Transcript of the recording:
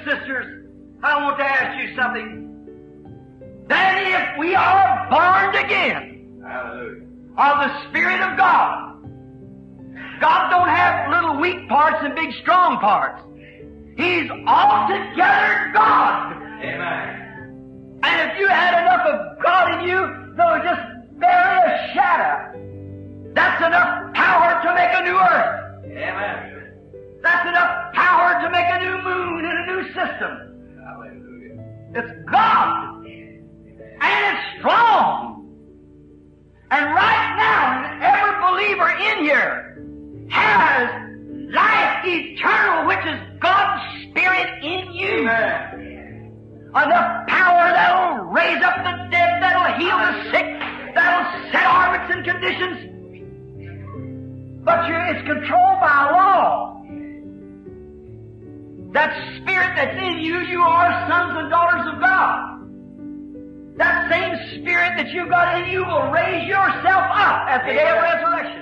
sisters, I want to ask you something. That if we are born again of the Spirit of God, God don't have little weak parts and big strong parts. He's altogether God. Amen. And if you had enough of God in you, though just barely a shadow, that's enough power to make a new earth. Amen. That's enough power to make a new moon and a new system. Hallelujah. It's God. And it's strong. And right now, every believer in here has life eternal, which is God's Spirit in you. Amen. Enough power that'll raise up the dead, that'll heal the sick, that'll set orbits and conditions. But it's controlled by law. That Spirit that's in you, you are sons and daughters of God. That same Spirit that you've got in you will raise yourself up at the day of resurrection.